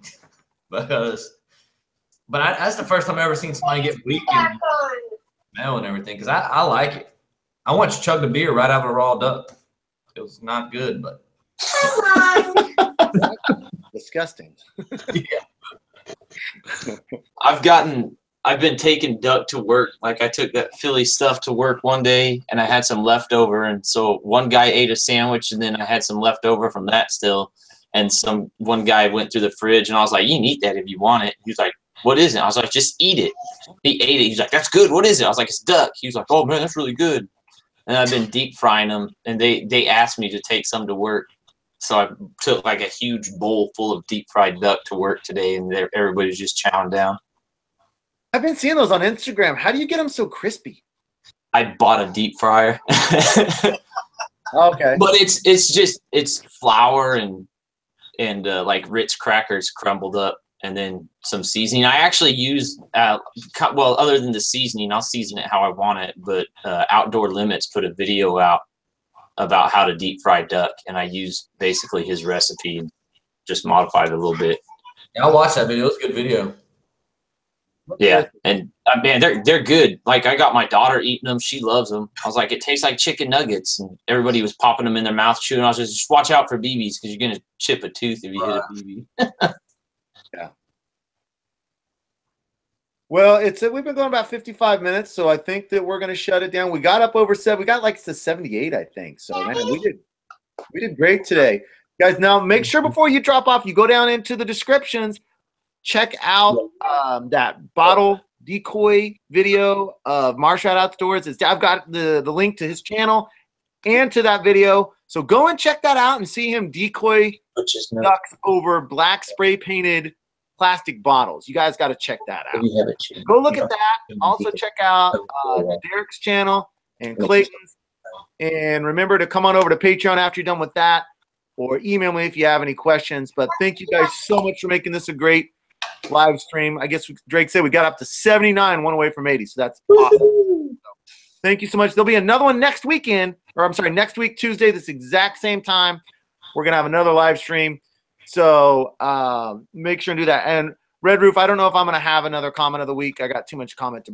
That's the first time I've ever seen somebody get weak and smell and everything, because I like it. I once chugged a beer right out of a raw duck. It was not good, but disgusting. Yeah. I've been taking duck to work. Like I took that Philly stuff to work one day, and I had some leftover, and so one guy ate a sandwich, and then I had some leftover from that still, and one guy went through the fridge, and I was like, "You can eat that if you want it." He was like, "What is it?" I was like, "Just eat it." He ate it. He's like, "That's good. What is it?" I was like, "It's duck." He was like, "Oh man, that's really good." And I've been deep frying them, and they asked me to take some to work. So I took like a huge bowl full of deep fried duck to work today, and everybody's just chowing down. I've been seeing those on Instagram. How do you get them so crispy? I bought a deep fryer. Okay. But it's flour and like Ritz crackers crumbled up, and then some seasoning. I actually use, well, other than the seasoning, I'll season it how I want it, but Outdoor Limits put a video out about how to deep fry duck, and I use basically his recipe and just modified it a little bit. Yeah, I watched that video. It was a good video. Yeah, and man, they're good. Like I got my daughter eating them; she loves them. I was like, it tastes like chicken nuggets, and everybody was popping them in their mouth, chewing. I was just watch out for BBs because you're gonna chip a tooth if you hit a BB. Yeah. Well, we've been going about 55 minutes, so I think that we're gonna shut it down. We got up over 7. We got like to 78, I think. So man, we did great today, guys. Now make sure before you drop off, you go down into the descriptions. Check out that bottle decoy video of MarshRat Outdoors. I've got the link to his channel and to that video. So go and check that out and see him decoy ducks over black spray painted plastic bottles. You guys got to check that out. Go look at that. Also check out Derek's channel and Clayton's. And remember to come on over to Patreon after you're done with that, or email me if you have any questions. But thank you guys so much for making this a great live stream. I guess Drake said we got up to 79, one away from 80, so that's awesome. So, thank you so much. There'll be another one next weekend, or I'm sorry, next week, Tuesday, this exact same time. We're gonna have another live stream. So make sure and do that. And Red Roof, I don't know if I'm gonna have another comment of the week. I got too much content to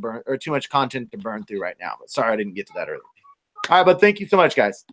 burn through right now. But sorry I didn't get to that earlier. All right, but thank you so much, guys.